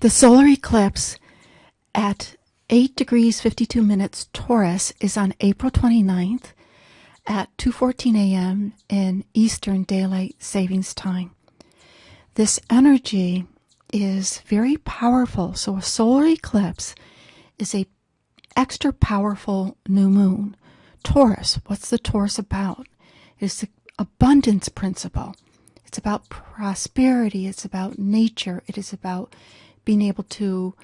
The solar eclipse at 8 degrees 52 minutes Taurus is on April 29th at 2:14 a.m. in Eastern Daylight Savings Time. This energy is very powerful. So a solar eclipse is a extra powerful new moon. Taurus, what's the Taurus about? It's the abundance principle. It's about prosperity. It's about nature. It is about being able to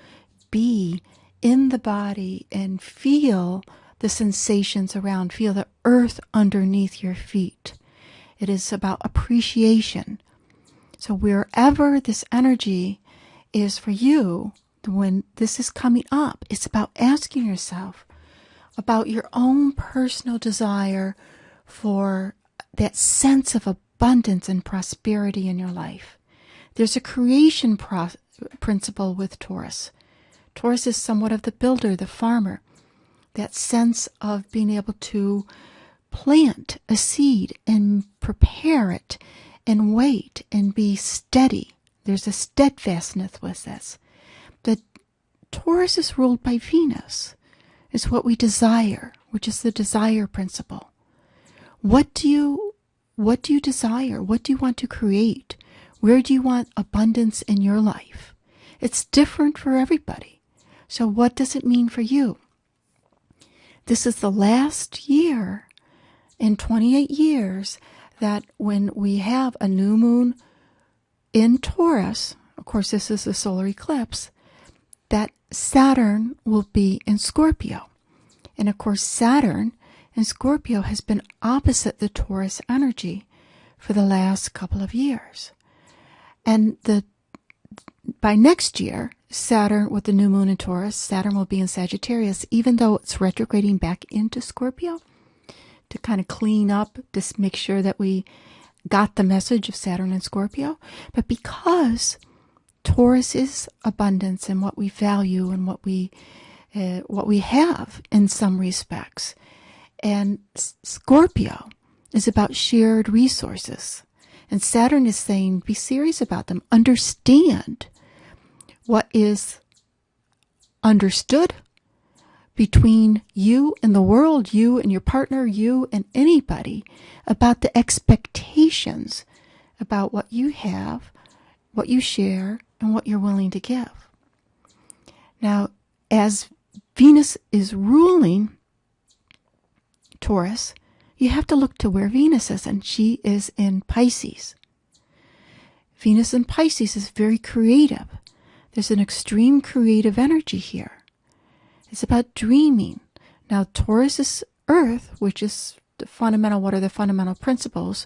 be in the body and feel the sensations around, feel the earth underneath your feet. It is about appreciation. So wherever this energy is for you, when this is coming up, it's about asking yourself about your own personal desire for that sense of abundance and prosperity in your life. There's a creation principle with Taurus. Taurus is somewhat of the builder, the farmer. That sense of being able to plant a seed and prepare it and wait and be steady. There's a steadfastness with this. But Taurus is ruled by Venus. It's what we desire, which is the desire principle. What do you desire? What do you want to create? Where do you want abundance in your life? It's different for everybody. So what does it mean for you? This is the last year in 28 years that when we have a new moon in Taurus, of course this is a solar eclipse, that Saturn will be in Scorpio. And of course Saturn in Scorpio has been opposite the Taurus energy for the last couple of years. And by next year, Saturn, with the new moon in Taurus, Saturn will be in Sagittarius, even though it's retrograding back into Scorpio to kind of clean up, just make sure that we got the message of Saturn and Scorpio. But because Taurus is abundance and what we value and what we have in some respects, and Scorpio is about shared resources. And Saturn is saying, be serious about them. Understand what is understood between you and the world, you and your partner, you and anybody, about the expectations about what you have, what you share, and what you're willing to give. Now, as Venus is ruling Taurus, you have to look to where Venus is, and she is in Pisces. Venus in Pisces is very creative. There's an extreme creative energy here. It's about dreaming. Now, Taurus is Earth, which is the fundamental. What are the fundamental principles?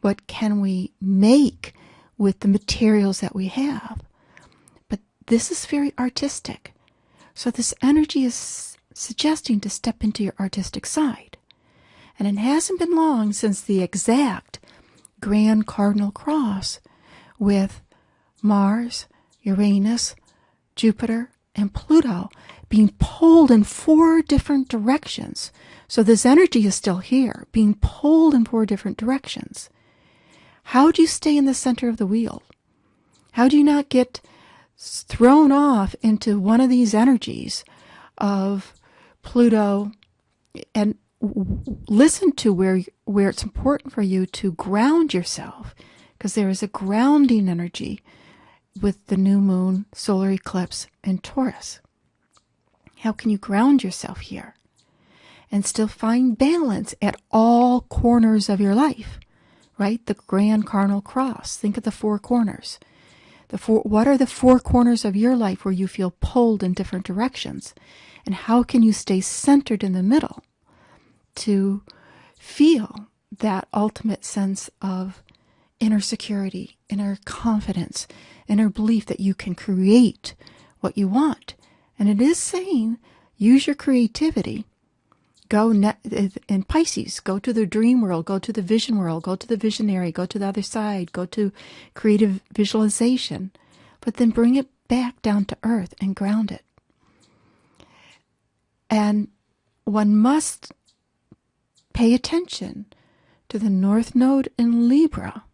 What can we make with the materials that we have? But this is very artistic. So this energy is suggesting to step into your artistic side. And it hasn't been long since the exact grand cardinal cross with Mars, Uranus, Jupiter, and Pluto being pulled in 4 different directions. So this energy is still here, being pulled in 4 different directions. How do you stay in the center of the wheel? How do you not get thrown off into one of these energies of Pluto? And listen to where it's important for you to ground yourself, because there is a grounding energy with the new moon solar eclipse in Taurus. How can you ground yourself here and still find balance at all corners of your life, right? The grand cardinal cross. Think of the 4 corners. What are the 4 corners of your life where you feel pulled in different directions? And how can you stay centered in the middle to feel that ultimate sense of inner security, inner confidence, inner belief that you can create what you want? And it is saying, use your creativity. Go in Pisces, go to the dream world, go to the vision world, go to the visionary, go to the other side, go to creative visualization, but then bring it back down to earth and ground it. And one must pay attention to the North Node in Libra.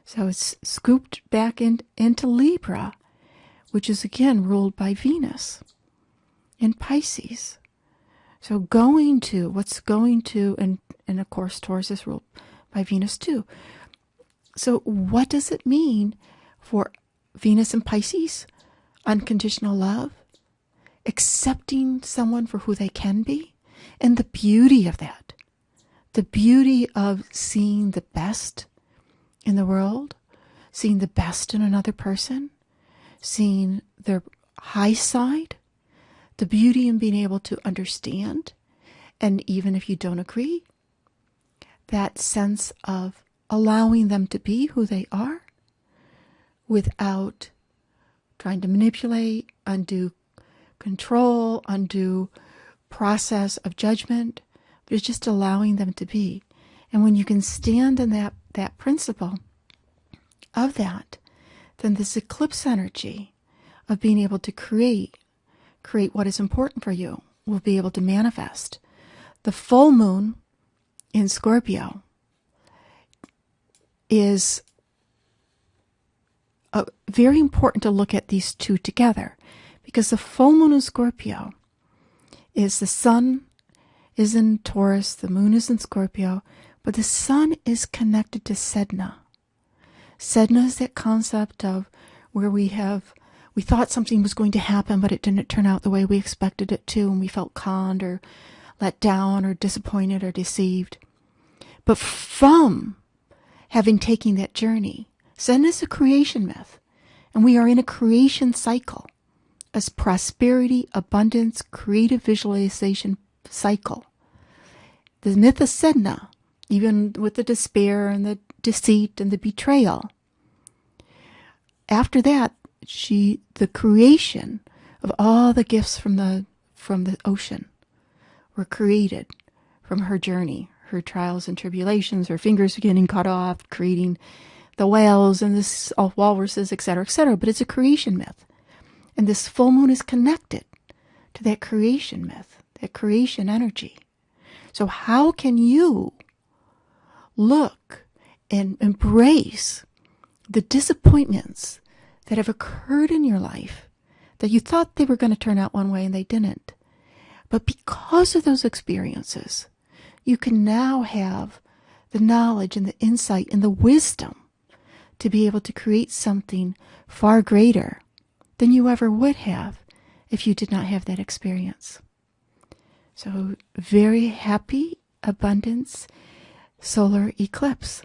So it's scooped back into Libra, which is again ruled by Venus in Pisces. So what's going to, and of course Taurus is ruled by Venus too. So what does it mean for Venus in Pisces? Unconditional love, accepting someone for who they can be, and the beauty of that. The beauty of seeing the best in the world, seeing the best in another person, seeing their high side, the beauty in being able to understand, and even if you don't agree, that sense of allowing them to be who they are without trying to manipulate, undue control, undue process of judgment, but it's just allowing them to be. And when you can stand in that principle of that, then this eclipse energy of being able to create what is important for you will be able to manifest. The full moon in Scorpio is very important to look at these two together, because the full moon in Scorpio is the sun is in Taurus, the moon is in Scorpio, but the sun is connected to Sedna. Sedna is that concept of where we thought something was going to happen, but it didn't turn out the way we expected it to, and we felt conned or let down or disappointed or deceived. But from having taken that journey, Sedna is a creation myth, and we are in a creation cycle, as prosperity, abundance, creative visualization cycle. The myth of Sedna, even with the despair and the deceit and the betrayal, after that, the creation of all the gifts from the ocean were created from her journey, her trials and tribulations, her fingers getting cut off, creating the whales and the walruses, etc., etc. But it's a creation myth. And this full moon is connected to that creation myth, that creation energy. So how can you look and embrace the disappointments that have occurred in your life, that you thought they were going to turn out one way and they didn't? But because of those experiences, you can now have the knowledge and the insight and the wisdom to be able to create something far greater than you ever would have if you did not have that experience. So very happy abundance solar eclipse.